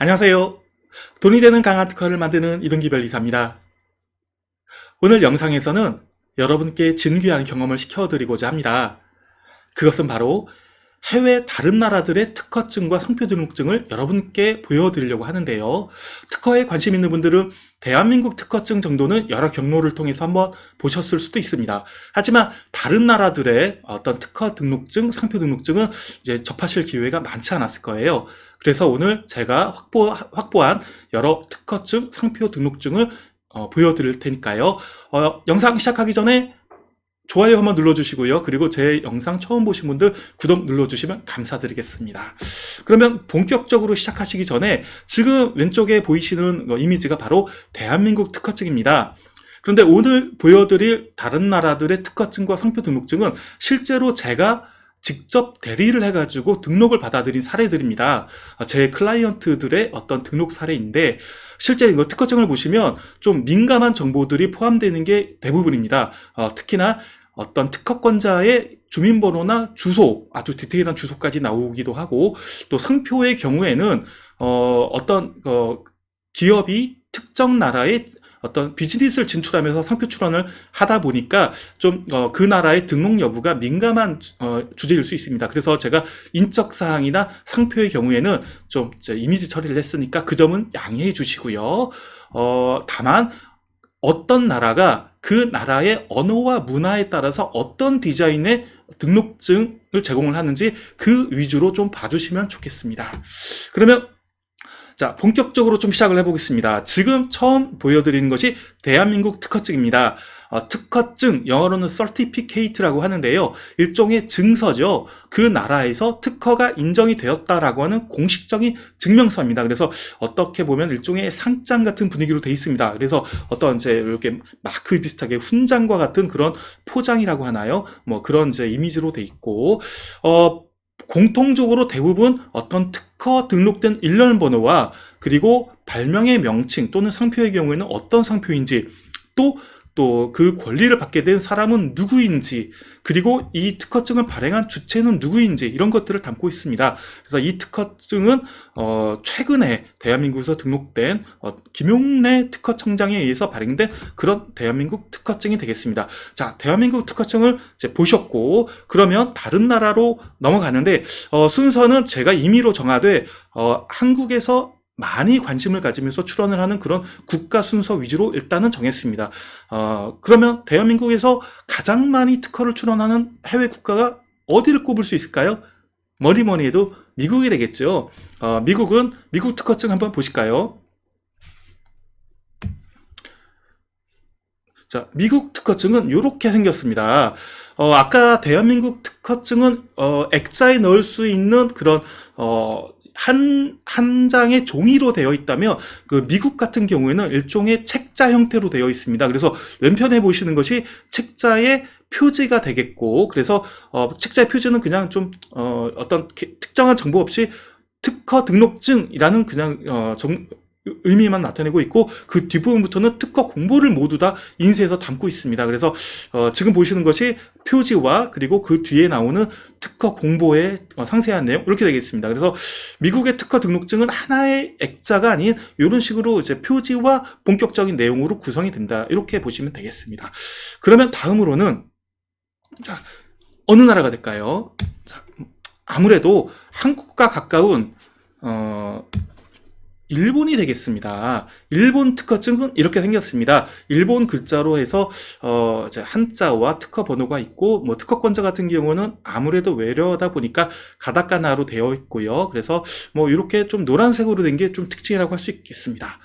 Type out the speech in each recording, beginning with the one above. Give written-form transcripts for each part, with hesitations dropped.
안녕하세요. 돈이 되는 강한 특허를 만드는 이동기 변리사입니다. 오늘 영상에서는 여러분께 진귀한 경험을 시켜드리고자 합니다. 그것은 바로 해외 다른 나라들의 특허증과 상표 등록증을 여러분께 보여드리려고 하는데요. 특허에 관심 있는 분들은 대한민국 특허증 정도는 여러 경로를 통해서 한번 보셨을 수도 있습니다. 하지만 다른 나라들의 어떤 특허 등록증, 상표 등록증은 이제 접하실 기회가 많지 않았을 거예요. 그래서 오늘 제가 확보한 여러 특허증, 상표 등록증을 보여드릴 테니까요. 영상 시작하기 전에 좋아요 한번 눌러주시고요. 그리고 제 영상 처음 보신 분들 구독 눌러주시면 감사드리겠습니다. 그러면 본격적으로 시작하시기 전에 지금 왼쪽에 보이시는 이미지가 바로 대한민국 특허증입니다. 그런데 오늘 보여드릴 다른 나라들의 특허증과 상표 등록증은 실제로 제가 직접 대리를 해가지고 등록을 받아들인 사례들입니다. 제 클라이언트들의 어떤 등록 사례인데 실제 이거 특허증을 보시면 좀 민감한 정보들이 포함되는 게 대부분입니다. 특히나 어떤 특허권자의 주민번호나 주소, 아주 디테일한 주소까지 나오기도 하고, 또 상표의 경우에는 어떤 기업이 특정 나라에 어떤 비즈니스를 진출하면서 상표 출원을 하다 보니까 좀 그 나라의 등록 여부가 민감한 주제일 수 있습니다. 그래서 제가 인적 사항이나 상표의 경우에는 좀 이미지 처리를 했으니까 그 점은 양해해 주시고요. 다만 어떤 나라가 그 나라의 언어와 문화에 따라서 어떤 디자인의 등록증을 제공을 하는지 그 위주로 좀 봐주시면 좋겠습니다. 그러면 자, 본격적으로 좀 시작을 해보겠습니다. 지금 처음 보여드리는 것이 대한민국 특허증입니다. 특허증, 영어로는 certificate라고 하는데요. 일종의 증서죠. 그 나라에서 특허가 인정이 되었다라고 하는 공식적인 증명서입니다. 그래서 어떻게 보면 일종의 상장 같은 분위기로 되어 있습니다. 그래서 어떤 이제 이렇게 마크 비슷하게 훈장과 같은 그런 포장이라고 하나요? 뭐 그런 이제 이미지로 되어 있고, 공통적으로 대부분 어떤 특허 등록된 일련 번호와 그리고 발명의 명칭 또는 상표의 경우에는 어떤 상표인지 또 그 권리를 받게 된 사람은 누구인지 그리고 이 특허증을 발행한 주체는 누구인지 이런 것들을 담고 있습니다. 그래서 이 특허증은 최근에 대한민국에서 등록된 김용래 특허청장에 의해서 발행된 그런 대한민국 특허증이 되겠습니다. 자, 대한민국 특허증을 이제 보셨고 그러면 다른 나라로 넘어가는데 순서는 제가 임의로 정하되 한국에서 많이 관심을 가지면서 출원을 하는 그런 국가 순서 위주로 일단은 정했습니다. 그러면 대한민국에서 가장 많이 특허를 출원하는 해외 국가가 어디를 꼽을 수 있을까요? 뭐니 해도 미국이 되겠죠. 미국은 미국 특허증 한번 보실까요? 자, 미국 특허증은 이렇게 생겼습니다. 아까 대한민국 특허증은 액자에 넣을 수 있는 그런 한 장의 종이로 되어 있다면 그 미국 같은 경우에는 일종의 책자 형태로 되어 있습니다. 그래서 왼편에 보시는 것이 책자의 표지가 되겠고 그래서 책자의 표지는 그냥 좀 어떤 특정한 정보 없이 특허 등록증이라는 그냥 의미만 나타내고 있고 그 뒷부분부터는 특허 공보를 모두 다 인쇄해서 담고 있습니다. 그래서 지금 보시는 것이 표지와 그리고 그 뒤에 나오는 특허 공보의 상세한 내용 이렇게 되겠습니다. 그래서 미국의 특허 등록증은 하나의 액자가 아닌 이런 식으로 이제 표지와 본격적인 내용으로 구성이 된다. 이렇게 보시면 되겠습니다. 그러면 다음으로는 자, 어느 나라가 될까요? 자, 아무래도 한국과 가까운 일본이 되겠습니다. 일본 특허증은 이렇게 생겼습니다. 일본 글자로 해서 한자와 특허 번호가 있고 뭐 특허권자 같은 경우는 아무래도 외래어다 보니까 가다카나로 되어 있고요. 그래서 뭐 이렇게 좀 노란색으로 된 게 좀 특징이라고 할 수 있겠습니다.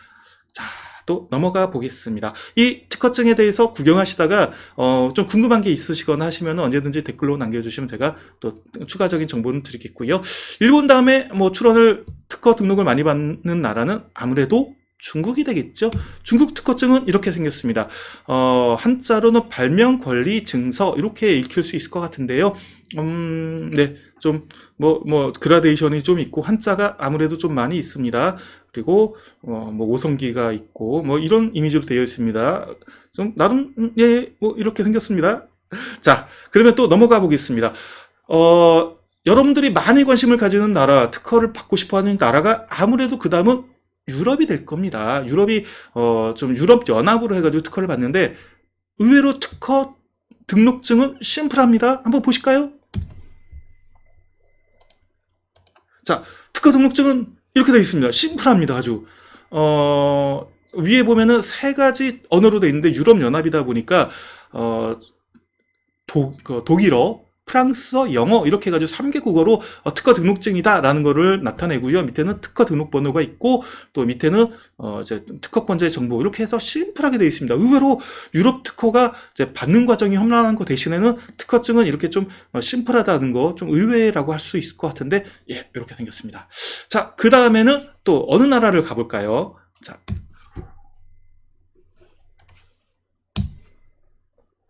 자, 또 넘어가 보겠습니다. 이 특허증에 대해서 구경하시다가 좀 궁금한 게 있으시거나 하시면 언제든지 댓글로 남겨주시면 제가 또 추가적인 정보는 드리겠고요. 일본 다음에 뭐 출원을 특허 등록을 많이 받는 나라는 아무래도 중국이 되겠죠. 중국 특허증은 이렇게 생겼습니다. 한자로는 발명 권리 증서 이렇게 읽힐 수 있을 것 같은데요. 네, 좀 그라데이션이 좀 있고 한자가 아무래도 좀 많이 있습니다. 그리고 뭐 오성기가 있고 뭐 이런 이미지로 되어 있습니다. 좀 나름 뭐 이렇게 생겼습니다. 자, 그러면 또 넘어가 보겠습니다. 여러분들이 많이 관심을 가지는 나라, 특허를 받고 싶어 하는 나라가 아무래도 그 다음은 유럽이 될 겁니다. 유럽이, 좀 유럽연합으로 해가지고 특허를 받는데, 의외로 특허 등록증은 심플합니다. 한번 보실까요? 자, 특허 등록증은 이렇게 되어 있습니다. 심플합니다. 아주. 위에 보면은 세 가지 언어로 되어 있는데 유럽연합이다 보니까 독일어, 프랑스어, 영어 이렇게 해가지고 3개 국어로 특허 등록증이다라는 거를 나타내고요. 밑에는 특허 등록 번호가 있고 또 밑에는 이제 특허권자의 정보 이렇게 해서 심플하게 되어 있습니다. 의외로 유럽 특허가 이제 받는 과정이 험난한 거 대신에는 특허증은 이렇게 좀 심플하다는 거 좀 의외라고 할 수 있을 것 같은데 예, 이렇게 생겼습니다. 자, 그 다음에는 또 어느 나라를 가볼까요? 자,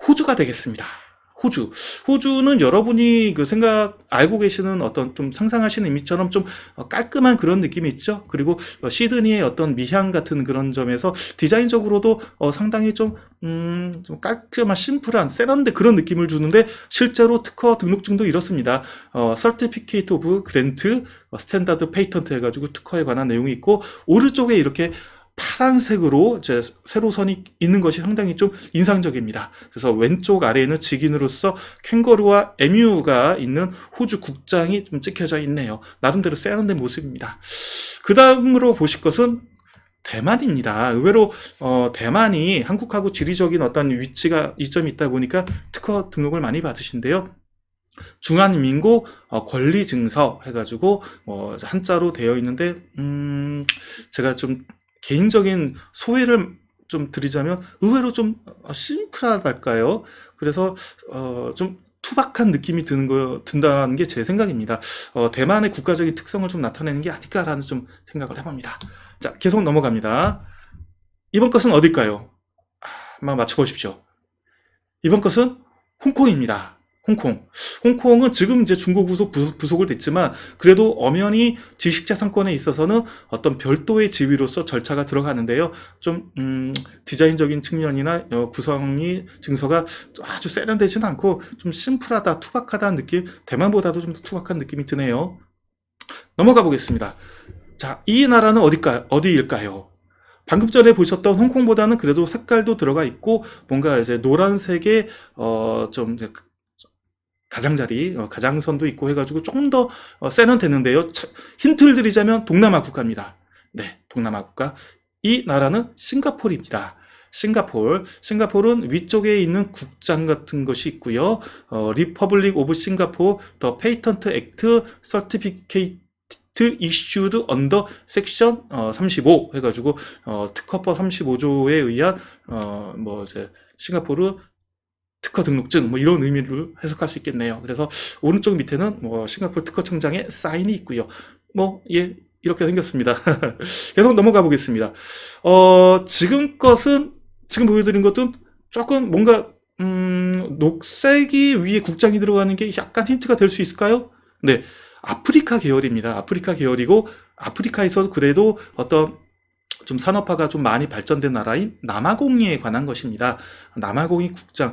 호주가 되겠습니다. 호주는 여러분이 알고 계시는 어떤 좀 상상하시는 이미지처럼 좀 깔끔한 그런 느낌이 있죠. 그리고 시드니의 어떤 미향 같은 그런 점에서 디자인적으로도 상당히 좀 깔끔한 심플한 세련된 그런 느낌을 주는데 실제로 특허 등록증도 이렇습니다. Certificate of Grant, 스탠다드 페이턴트 해가지고 특허에 관한 내용이 있고 오른쪽에 이렇게 파란색으로 이제 세로선이 있는 것이 상당히 좀 인상적입니다. 그래서 왼쪽 아래에는 직인으로서 캥거루와 에뮤가 있는 호주 국장이 좀 찍혀져 있네요. 나름대로 세련된 모습입니다. 그 다음으로 보실 것은 대만입니다. 의외로 대만이 한국하고 지리적인 어떤 이점이 있다 보니까 특허 등록을 많이 받으신데요. 중화민국 권리증서 해가지고 한자로 되어 있는데 제가 좀 개인적인 소회를 좀 드리자면 의외로 좀 심플하달까요? 그래서 좀 투박한 느낌이 든다는 게 제 생각입니다. 대만의 국가적인 특성을 좀 나타내는 게 아닐까라는 좀 생각을 해봅니다. 자, 계속 넘어갑니다. 이번 것은 어딜까요? 한번 맞춰보십시오. 이번 것은 홍콩입니다. 홍콩은 지금 이제 중국 부속을 됐지만 그래도 엄연히 지식자산권에 있어서는 어떤 별도의 지위로서 절차가 들어가는데요. 좀 디자인적인 측면이나 구성이 증서가 아주 세련되지는 않고 좀 심플하다, 투박하다는 느낌, 대만보다도 좀 투박한 느낌이 드네요. 넘어가 보겠습니다. 자, 이 나라는 어디일까요? 방금 전에 보셨던 홍콩보다는 그래도 색깔도 들어가 있고 뭔가 이제 노란색의 좀 가장자리, 가장선도 있고 해가지고 조금 더 세련됐는데요. 힌트를 드리자면 동남아 국가입니다. 네, 동남아 국가. 이 나라는 싱가포르입니다. 싱가포르는 위쪽에 있는 국장 같은 것이 있고요. 리퍼블릭 오브 싱가포르, 더 페이턴트 액트 서티피케이트 issued under 섹션 35 해가지고 특허법 35조에 의한 이제 싱가포르 특허 등록증 이런 의미를 해석할 수 있겠네요. 그래서 오른쪽 밑에는 싱가포르 특허청장의 사인이 있고요. 예, 이렇게 생겼습니다. 계속 넘어가 보겠습니다. 지금 보여드린 것은 조금 뭔가 녹색이 위에 국장이 들어가는 게 약간 힌트가 될 수 있을까요? 네, 아프리카 계열입니다. 아프리카 계열이고 아프리카에서 그래도 어떤 좀 산업화가 좀 많이 발전된 나라인 남아공에 관한 것입니다. 남아공이 국장,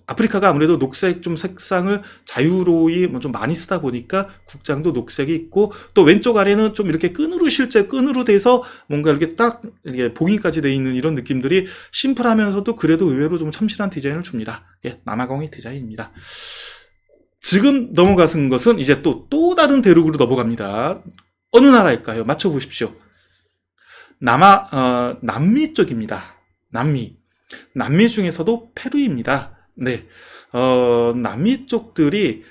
아프리카가 아무래도 녹색 좀 색상을 자유로이 좀 많이 쓰다 보니까 국장도 녹색이 있고 또 왼쪽 아래는 좀 이렇게 끈으로 돼서 뭔가 이렇게 딱 이렇게 봉인까지 되어 있는 이런 느낌들이 심플하면서도 그래도 의외로 좀 참신한 디자인을 줍니다. 예, 남아공의 디자인입니다. 지금 넘어가는 것은 이제 또 다른 대륙으로 넘어갑니다. 어느 나라일까요? 맞춰보십시오. 남미 쪽입니다. 남미 중에서도 페루입니다. 네. 남미 쪽들이,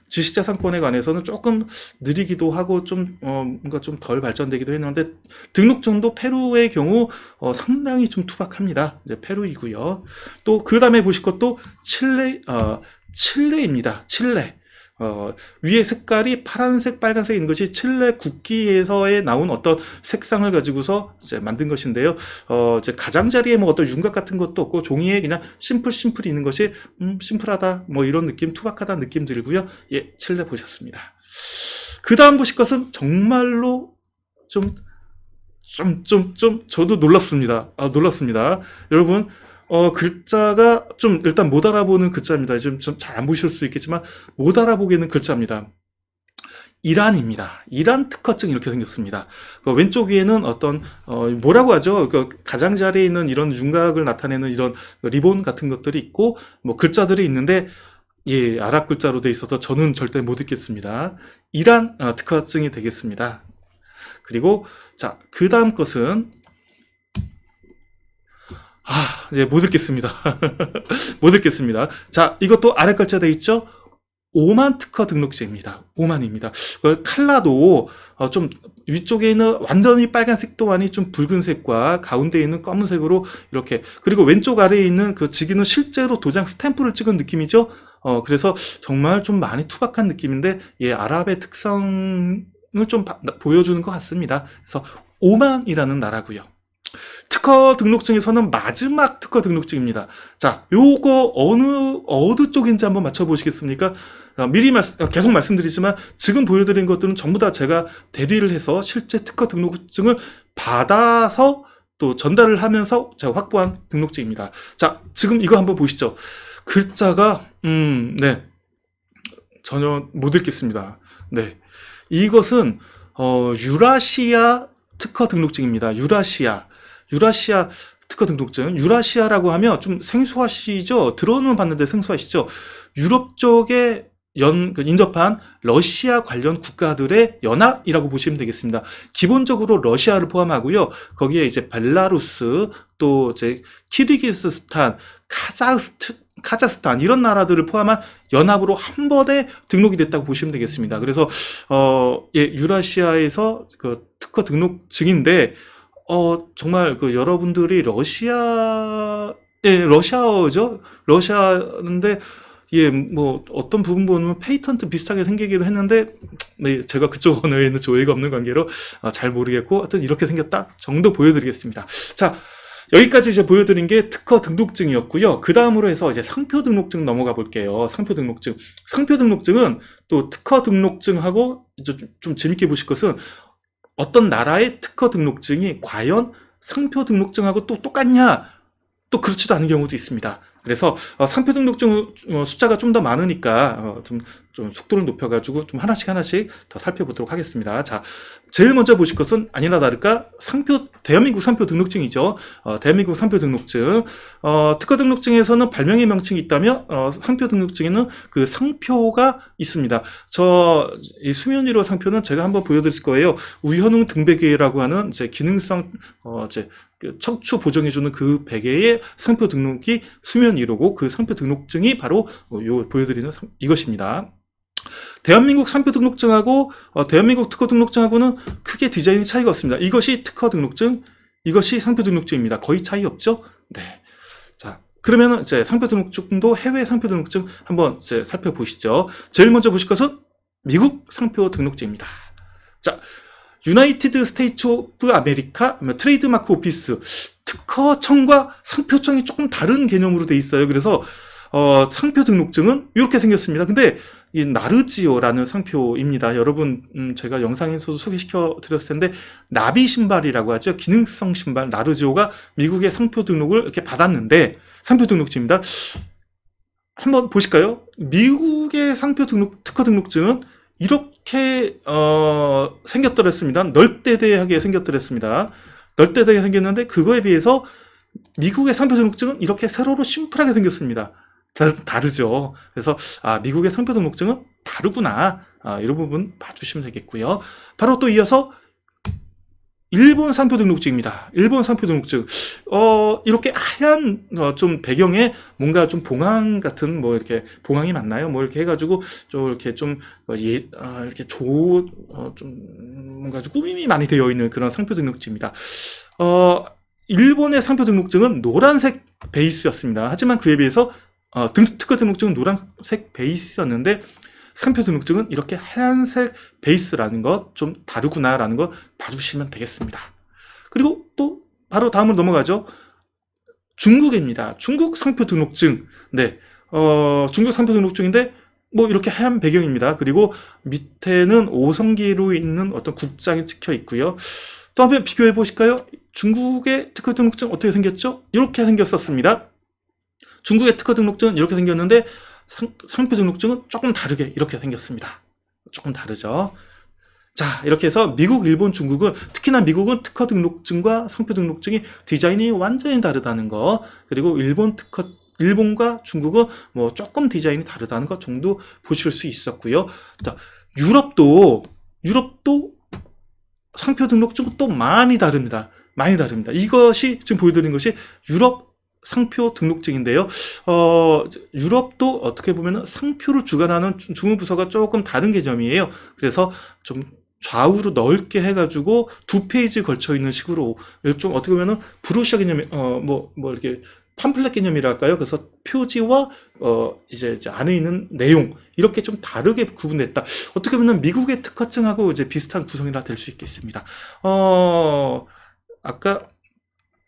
지식자산권에 관해서는 조금 느리기도 하고, 뭔가 좀 덜 발전되기도 했는데, 등록증도 페루의 경우, 상당히 좀 투박합니다. 이제 페루이고요. 또, 그 다음에 보실 것도 칠레입니다. 칠레. 위에 색깔이 파란색, 빨간색 있는 것이 칠레 국기에서의 나온 어떤 색상을 가지고서 이제 만든 것인데요. 이제 가장자리에 어떤 윤곽 같은 것도 없고 종이에 그냥 심플 있는 것이 심플하다, 이런 느낌, 투박하다는 느낌 들고요. 예, 칠레 보셨습니다. 그 다음 보실 것은 정말로 저도 놀랍습니다. 놀랍습니다. 여러분, 글자가 좀 일단 못 알아보는 글자입니다. 좀 잘 안 보실 수 있겠지만 못 알아보기는 글자입니다. 이란입니다. 이란 특허증 이렇게 생겼습니다. 그 왼쪽 위에는 어떤 뭐라고 하죠? 그 가장자리에 있는 이런 윤곽을 나타내는 이런 리본 같은 것들이 있고 뭐 글자들이 있는데 예, 아랍 글자로 돼 있어서 저는 절대 못 읽겠습니다. 이란 특허증이 되겠습니다. 그리고 자, 그 다음 것은 예, 못 읽겠습니다. 못 읽겠습니다. 자, 이것도 아래 글자 돼 있죠? 오만 특허 등록제입니다. 오만입니다. 칼라도 좀 위쪽에 있는 완전히 빨간색도 아니 좀 붉은색과 가운데 있는 검은색으로 이렇게 그리고 왼쪽 아래에 있는 그 지기는 실제로 도장 스탬프를 찍은 느낌이죠. 그래서 정말 좀 많이 투박한 느낌인데 예, 아랍의 특성을 좀 보여주는 것 같습니다. 그래서 오만이라는 나라고요. 특허 등록증에서는 마지막 특허 등록증입니다. 자, 요거 어느 쪽인지 한번 맞춰보시겠습니까? 미리 계속 말씀드리지만 지금 보여드린 것들은 전부 다 제가 대리를 해서 실제 특허 등록증을 받아서 또 전달을 하면서 제가 확보한 등록증입니다. 자, 지금 이거 한번 보시죠. 글자가 네, 전혀 못 읽겠습니다. 네, 이것은 유라시아 특허 등록증입니다. 유라시아 특허 등록증. 유라시아라고 하면 좀 생소하시죠? 들어는 봤는데 생소하시죠? 유럽 쪽에 인접한 러시아 관련 국가들의 연합이라고 보시면 되겠습니다. 기본적으로 러시아를 포함하고요. 거기에 이제 벨라루스, 또 이제 키르기스스탄, 카자흐스탄 이런 나라들을 포함한 연합으로 한 번에 등록이 됐다고 보시면 되겠습니다. 그래서 예, 유라시아에서 그 특허 등록증인데 정말 그 여러분들이 러시아어죠? 러시아인데 예, 뭐 어떤 부분 보면 페이턴트 비슷하게 생기기로 했는데 네, 제가 그쪽 언어에는 조예가 없는 관계로 잘 모르겠고 하여튼 이렇게 생겼다 정도 보여드리겠습니다. 자, 여기까지 이제 보여드린 게 특허 등록증이었고요. 그 다음으로 해서 이제 상표 등록증 넘어가 볼게요. 상표 등록증. 상표 등록증은 또 특허 등록증하고 좀 재밌게 보실 것은 어떤 나라의 특허 등록증이 과연 상표 등록증하고 또 똑같냐? 또 그렇지도 않은 경우도 있습니다. 그래서 상표 등록증 숫자가 좀 더 많으니까 좀 속도를 높여가지고 좀 하나씩 더 살펴보도록 하겠습니다. 자, 제일 먼저 보실 것은 아니나 다를까 대한민국 상표 등록증이죠. 대한민국 상표 등록증. 특허 등록증에서는 발명의 명칭이 있다면 상표 등록증에는 그 상표가 있습니다. 이 수면 위로 상표는 제가 한번 보여드릴 거예요. 우현웅 등베개라고 하는 이제 기능성 척추 보정해주는 그 베개의 상표 등록이 수면 위로고 그 상표 등록증이 바로 보여드리는 이것입니다. 대한민국 상표 등록증하고 대한민국 특허 등록증하고는 크게 디자인이 차이가 없습니다. 이것이 특허 등록증, 이것이 상표 등록증입니다. 거의 차이 없죠? 네. 자, 그러면은 이제 상표 등록증도 해외 상표 등록증 한번 이제 살펴보시죠. 제일 먼저 보실 것은 미국 상표 등록증입니다. 자, 유나이티드 스테이츠 오브 아메리카 트레이드마크 오피스 특허청과 상표청이 조금 다른 개념으로 돼 있어요. 그래서 상표 등록증은 이렇게 생겼습니다. 근데 이 나르지오라는 상표입니다. 여러분 제가 영상에서도 소개시켜 드렸을 텐데 나비 신발이라고 하죠. 기능성 신발 나르지오가 미국의 상표 등록을 이렇게 받았는데 상표 등록증입니다. 한번 보실까요? 미국의 상표 특허 등록증은 이렇게 생겼더랬습니다. 널대대하게 생겼더랬습니다. 널대대하게 생겼는데 그거에 비해서 미국의 상표 등록증은 이렇게 세로로 심플하게 생겼습니다. 다르죠. 그래서 미국의 상표 등록증은 다르구나. 이런 부분 봐주시면 되겠고요. 바로 또 이어서 일본 상표 등록증입니다. 일본 상표 등록증. 이렇게 하얀 좀 배경에 뭔가 좀 봉황 같은 뭐 이렇게 봉황이 맞나요? 뭐 이렇게 해가지고 좀 이렇게 좀 이렇게 좀 뭔가 좀 꾸밈이 많이 되어 있는 그런 상표 등록증입니다. 일본의 상표 등록증은 노란색 베이스였습니다. 하지만 그에 비해서 특허 등록증은 노란색 베이스였는데 상표 등록증은 이렇게 하얀색 베이스라는 것 좀 다르구나라는 거 봐주시면 되겠습니다. 그리고 또 바로 다음으로 넘어가죠. 중국입니다. 중국 상표 등록증. 네, 중국 상표 등록증인데 뭐 이렇게 하얀 배경입니다. 그리고 밑에는 오성기로 있는 어떤 국장이 찍혀 있고요. 또 한번 비교해 보실까요? 중국의 특허 등록증 어떻게 생겼죠? 이렇게 생겼었습니다. 중국의 특허 등록증은 이렇게 생겼는데 상표 등록증은 조금 다르게 이렇게 생겼습니다. 조금 다르죠. 자, 이렇게 해서 미국, 일본, 중국은, 특히나 미국은 특허 등록증과 상표 등록증이 디자인이 완전히 다르다는 거, 그리고 일본과 중국은 뭐 조금 디자인이 다르다는 것 정도 보실 수 있었고요. 자, 유럽도 상표 등록증은 또 많이 다릅니다. 많이 다릅니다. 이것이 지금 보여드린 것이 유럽 상표 등록증인데요. 유럽도 어떻게 보면 상표를 주관하는 중후부서가 조금 다른 개념이에요. 그래서 좀 좌우로 넓게 해가지고 2페이지 걸쳐 있는 식으로 좀 어떻게 보면은 브로셔 개념이 이렇게 팜플렛 개념이랄까요? 그래서 표지와 이제 안에 있는 내용 이렇게 좀 다르게 구분됐다. 어떻게 보면 미국의 특허증하고 이제 비슷한 구성이라 될 수 있겠습니다. 아까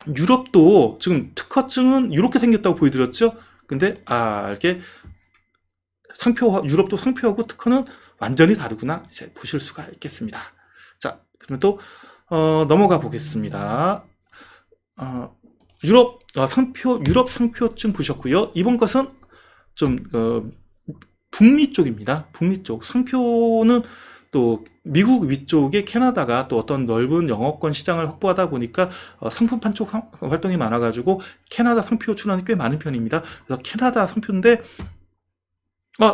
유럽도 지금 특허증은 이렇게 생겼다고 보여드렸죠? 근데 이렇게 유럽도 상표하고 특허는 완전히 다르구나 이제 보실 수가 있겠습니다. 자, 그러면 또 넘어가 보겠습니다. 유럽 상표증 보셨고요. 이번 것은 좀 북미 쪽입니다. 북미 쪽 상표는 또 미국 위쪽에 캐나다가 또 어떤 넓은 영어권 시장을 확보하다 보니까 상품판 쪽 활동이 많아가지고 캐나다 상표 출하는 꽤 많은 편입니다. 그래서 캐나다 상표인데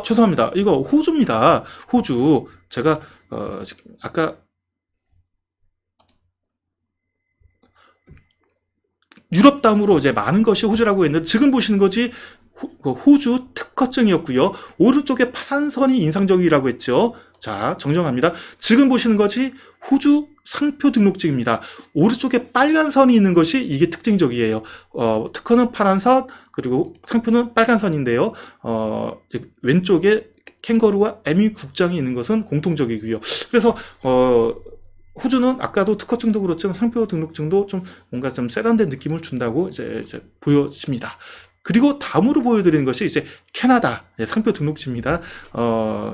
죄송합니다. 이거 호주입니다. 호주. 제가 아까 유럽 다음으로 이제 많은 것이 호주라고 했는데 지금 보시는 것이 호주 특허증이었고요. 오른쪽에 파란 선이 인상적이라고 했죠. 자, 정정합니다. 지금 보시는 것이 호주 상표 등록증입니다. 오른쪽에 빨간 선이 있는 것이 이게 특징적이에요. 특허는 파란 선, 그리고 상표는 빨간 선인데요. 왼쪽에 캥거루와 에미 국장이 있는 것은 공통적이고요. 그래서 호주는 아까도 특허증도 그렇지만 상표 등록증도 좀 뭔가 좀 세련된 느낌을 준다고 이제 보여집니다. 그리고 다음으로 보여드리는 것이 이제 캐나다 상표 등록증입니다.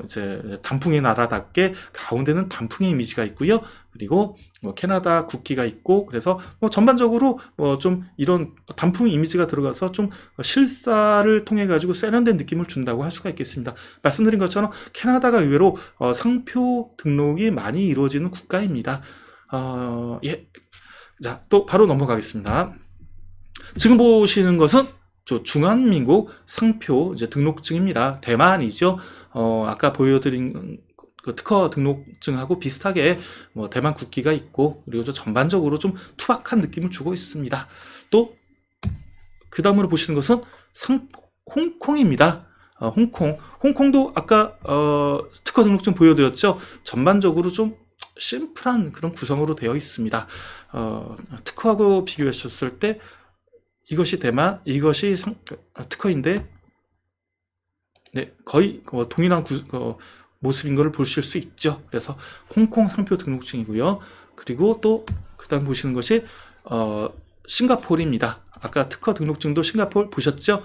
이제 단풍의 나라답게 가운데는 단풍의 이미지가 있고요. 그리고 캐나다 국기가 있고, 그래서 전반적으로 좀 이런 단풍 이미지가 들어가서 좀 실사를 통해 가지고 세련된 느낌을 준다고 할 수가 있겠습니다. 말씀드린 것처럼 캐나다가 의외로 상표 등록이 많이 이루어지는 국가입니다. 예. 자, 또 바로 넘어가겠습니다. 지금 보시는 것은 중華民国상표 이제 등록증입니다. 대만이죠. 아까 보여드린 그 특허 등록증하고 비슷하게 대만 국기가 있고, 그리고 전반적으로 좀 투박한 느낌을 주고 있습니다. 또 그 다음으로 보시는 것은 홍콩입니다. 홍콩도 아까 특허 등록증 보여드렸죠. 전반적으로 좀 심플한 그런 구성으로 되어 있습니다. 특허하고 비교하셨을 때 이것이 대만, 이것이 특허인데, 네, 거의 동일한 모습인 것을 보실 수 있죠. 그래서 홍콩 상표 등록증이고요. 그리고 또 그다음 보시는 것이 싱가포르입니다. 아까 특허 등록증도 싱가포르 보셨죠?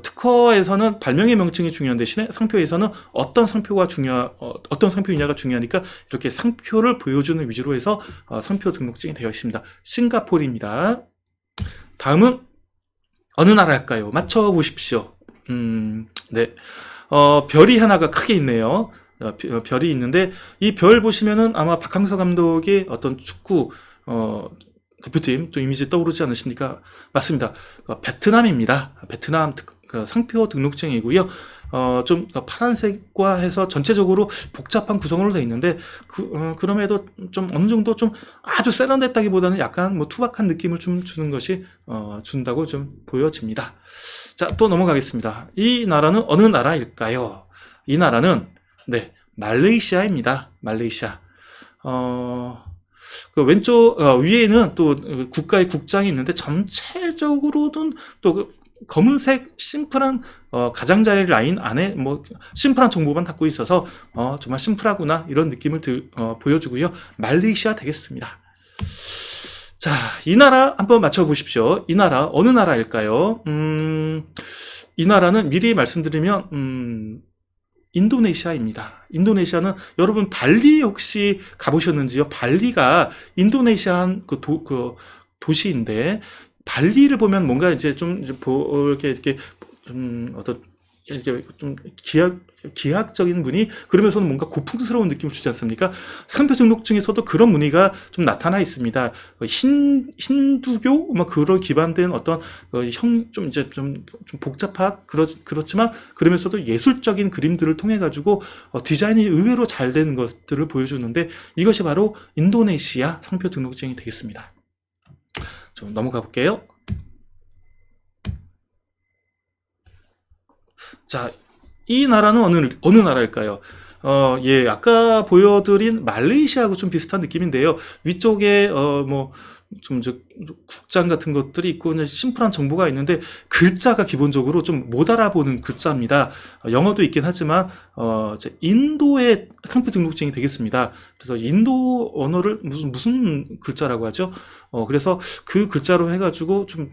특허에서는 발명의 명칭이 중요한 대신에 상표에서는 어떤 상표이냐가 중요하니까 이렇게 상표를 보여주는 위주로 해서 상표 등록증이 되어 있습니다. 싱가포르입니다. 다음은 어느 나라일까요? 맞춰보십시오. 네. 별이 하나가 크게 있네요. 별이 있는데, 이 별 보시면은 아마 박항서 감독의 어떤 축구, 대표팀 좀 이미지 떠오르지 않으십니까? 맞습니다. 베트남입니다. 베트남 상표 등록증이고요. 좀 파란색과 해서 전체적으로 복잡한 구성으로 되어 있는데, 그럼에도 좀 어느 정도 좀 아주 세련됐다기보다는 약간 투박한 느낌을 좀 주는 것이 준다고 좀 보여집니다. 자, 또 넘어가겠습니다. 이 나라는 어느 나라일까요? 이 나라는 네, 말레이시아입니다. 말레이시아. 그 왼쪽 위에는 또 국가의 국장이 있는데, 전체적으로는 또 검은색 심플한 가장자리 라인 안에 심플한 정보만 담고 있어서 정말 심플하구나 이런 느낌을 보여주고요. 말레이시아 되겠습니다. 자, 이 나라 한번 맞춰보십시오. 이 나라 어느 나라일까요? 이 나라는 미리 말씀드리면 인도네시아입니다. 인도네시아는 여러분 발리 혹시 가보셨는지요? 발리가 인도네시아 도시인데, 발리를 보면 뭔가 이제 좀 이렇게 어떤 이렇게 좀 기하학적인 무늬, 그러면서는 뭔가 고풍스러운 느낌을 주지 않습니까? 상표 등록증에서도 그런 무늬가 좀 나타나 있습니다. 힌두교 막 그런 기반된 어떤 좀 이제 좀 복잡한 그렇지만 그러면서도 예술적인 그림들을 통해 가지고 디자인이 의외로 잘 된 것들을 보여주는데, 이것이 바로 인도네시아 상표 등록증이 되겠습니다. 좀 넘어가 볼게요. 자, 이 나라는 어느 나라일까요? 예, 아까 보여드린 말레이시아하고 좀 비슷한 느낌인데요. 위쪽에, 좀, 국장 같은 것들이 있고, 그냥 심플한 정보가 있는데, 글자가 기본적으로 좀 못 알아보는 글자입니다. 영어도 있긴 하지만, 인도의 상표 등록증이 되겠습니다. 그래서 인도 언어를 무슨 글자라고 하죠? 그래서 그 글자로 해가지고 좀,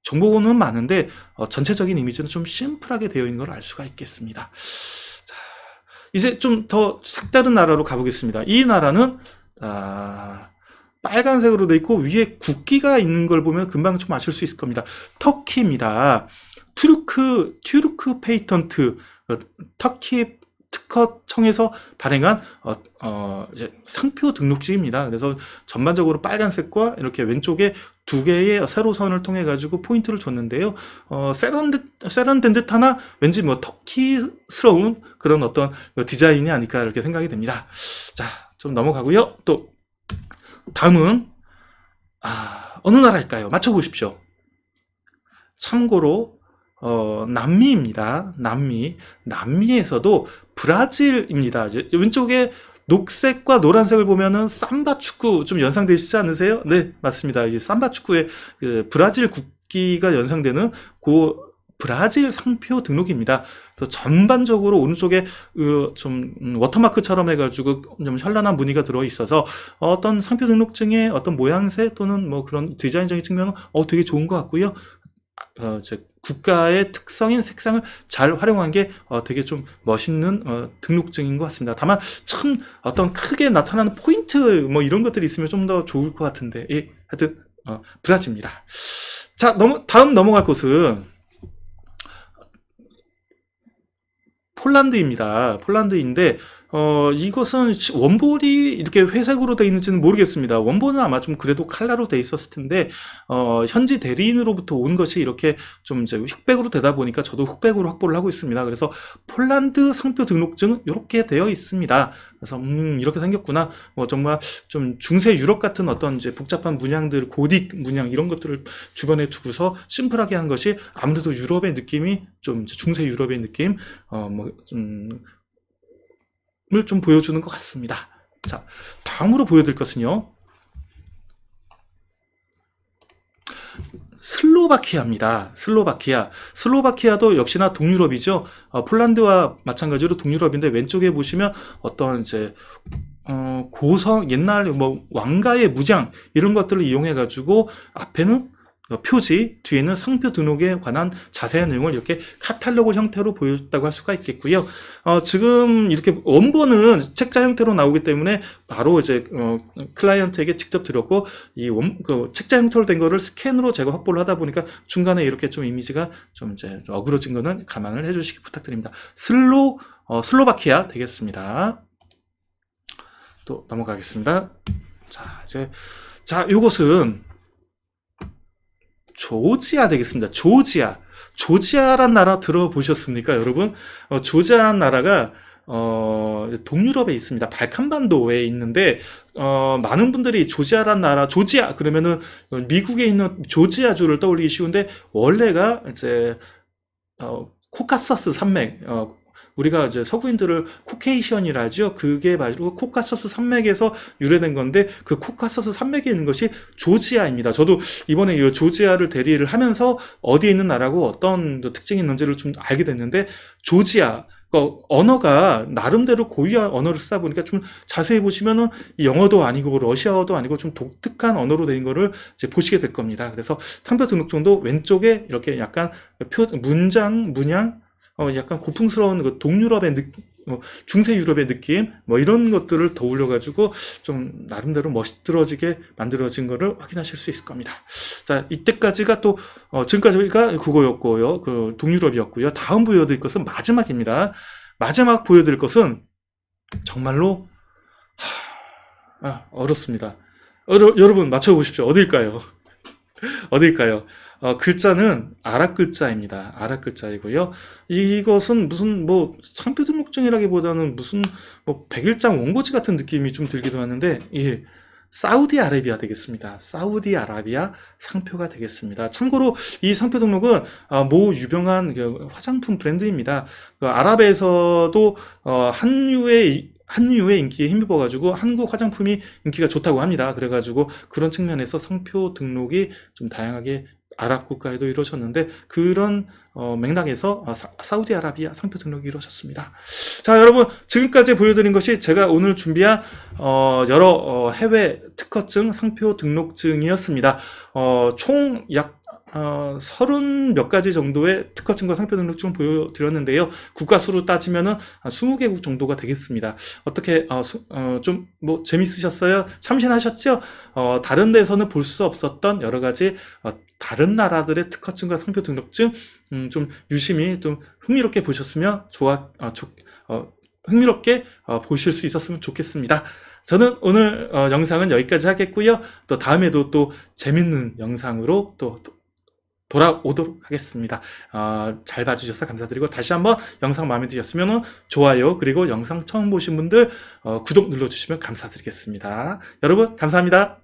정보는 많은데 전체적인 이미지는 좀 심플하게 되어 있는 걸 알 수가 있겠습니다. 자, 이제 좀 더 색다른 나라로 가보겠습니다. 이 나라는 빨간색으로 되어 있고 위에 국기가 있는 걸 보면 금방 좀 아실 수 있을 겁니다. 터키입니다. 튜르크 페이턴트, 터키 특허청에서 발행한 이제 상표 등록증입니다. 그래서 전반적으로 빨간색과 이렇게 왼쪽에 두 개의 세로선을 통해 가지고 포인트를 줬는데요. 세련된 듯하나 왠지 뭐 터키스러운 그런 어떤 디자인이 아닐까 이렇게 생각이 됩니다. 자, 좀 넘어가고요. 또 다음은 어느 나라일까요? 맞춰보십시오. 참고로 남미입니다. 남미에서도 브라질입니다. 이제 왼쪽에 녹색과 노란색을 보면은 삼바 축구 좀 연상되시지 않으세요? 네, 맞습니다. 이제 삼바 축구의 그 브라질 국기가 연상되는 브라질 상표 등록입니다. 그래서 전반적으로 오른쪽에 좀 워터마크처럼 해가지고 좀 현란한 무늬가 들어 있어서 어떤 상표 등록증의 어떤 모양새 또는 뭐 그런 디자인적인 측면은 되게 좋은 것 같고요. 국가의 특성인 색상을 잘 활용한 게 되게 좀 멋있는 등록증인 것 같습니다. 다만 참 어떤 크게 나타나는 포인트 뭐 이런 것들이 있으면 좀 더 좋을 것 같은데, 예, 하여튼 브라질입니다. 자, 다음 넘어갈 곳은 폴란드입니다. 폴란드인데 이것은 원본이 이렇게 회색으로 되어 있는지는 모르겠습니다. 원본은 아마 좀 그래도 칼라로 되어 있었을 텐데, 현지 대리인으로부터 온 것이 이렇게 좀 이제 흑백으로 되다 보니까 저도 흑백으로 확보를 하고 있습니다. 그래서 폴란드 상표 등록증은 이렇게 되어 있습니다. 그래서 이렇게 생겼구나. 정말 좀 중세 유럽 같은 어떤 이제 복잡한 문양들, 고딕 문양 이런 것들을 주변에 두고서 심플하게 한 것이 아무래도 유럽의 느낌이 좀 중세 유럽의 느낌, 좀 보여주는 것 같습니다. 자, 다음으로 보여드릴 것은요, 슬로바키아입니다. 슬로바키아도 역시나 동유럽이죠. 폴란드와 마찬가지로 동유럽인데 왼쪽에 보시면 어떤 이제 고성 옛날 뭐 왕가의 무장 이런 것들을 이용해 가지고 앞에는 표지, 뒤에는 상표 등록에 관한 자세한 내용을 이렇게 카탈로그 형태로 보여줬다고 할 수가 있겠고요. 지금 이렇게 원본은 책자 형태로 나오기 때문에 바로 이제 클라이언트에게 직접 드렸고, 책자 형태로 된 거를 스캔으로 제가 확보를 하다 보니까 중간에 이렇게 좀 이미지가 좀 이제 어그러진 거는 감안을 해주시기 부탁드립니다. 슬로바키아 되겠습니다. 또 넘어가겠습니다. 자, 요것은 조지아 되겠습니다. 조지아란 나라 들어보셨습니까, 여러분? 조지아 나라가 동유럽에 있습니다. 발칸반도에 있는데 많은 분들이 조지아란 나라, 조지아 그러면은 미국에 있는 조지아주를 떠올리기 쉬운데, 원래가 이제 코카서스 산맥, 우리가 이제 서구인들을 코케이션이라 하죠. 그게 바로 코카서스 산맥에서 유래된 건데, 그 코카서스 산맥에 있는 것이 조지아입니다. 저도 이번에 이 조지아를 대리를 하면서 어디에 있는 나라고 어떤 특징이 있는지를 좀 알게 됐는데, 조지아 언어가 나름대로 고유한 언어를 쓰다 보니까 좀 자세히 보시면은 영어도 아니고 러시아어도 아니고 좀 독특한 언어로 된 거를 이제 보시게 될 겁니다. 그래서 상표 등록증도 왼쪽에 이렇게 약간 문양 약간 고풍스러운 그 동유럽의 중세 유럽의 느낌 이런 것들을 더 올려가지고 좀 나름대로 멋들어지게 만들어진 거를 확인하실 수 있을 겁니다. 자, 이때까지가 또 지금까지가 그거였고요. 그 동유럽이었고요. 다음 보여드릴 것은 마지막입니다. 마지막 보여드릴 것은 정말로 어렵습니다. 여러분 맞춰보십시오. 어딜까요? 어딜까요? 글자는 아랍 글자입니다. 아랍 글자이고요. 이것은 무슨 상표 등록증이라기보다는 무슨 100일장 원고지 같은 느낌이 좀 들기도 하는데, 예, 사우디아라비아 되겠습니다. 사우디아라비아 상표가 되겠습니다. 참고로 이 상표 등록은 모 유명한 화장품 브랜드입니다. 아랍에서도 한류의 인기에 힘입어가지고 한국 화장품이 인기가 좋다고 합니다. 그래가지고 그런 측면에서 상표 등록이 좀 다양하게 아랍 국가에도 이루어졌는데, 그런 맥락에서 사우디아라비아 상표 등록이 이루어졌습니다. 자, 여러분, 지금까지 보여드린 것이 제가 오늘 준비한 여러 해외 특허증 상표 등록증이었습니다. 총 약 30 몇 가지 정도의 특허증과 상표 등록증을 보여드렸는데요. 국가 수로 따지면은 한 20개국 정도가 되겠습니다. 어떻게 좀 재밌으셨어요? 참신하셨죠? 다른 데서는 볼 수 없었던 여러 가지 다른 나라들의 특허증과 상표 등록증 좀 유심히 좀 흥미롭게 보셨으면 흥미롭게 보실 수 있었으면 좋겠습니다. 저는 오늘 영상은 여기까지 하겠고요. 또 다음에도 또 재밌는 영상으로 또 돌아오도록 하겠습니다. 잘 봐주셔서 감사드리고, 다시 한번 영상 마음에 드셨으면 좋아요, 그리고 영상 처음 보신 분들 구독 눌러주시면 감사드리겠습니다. 여러분 감사합니다.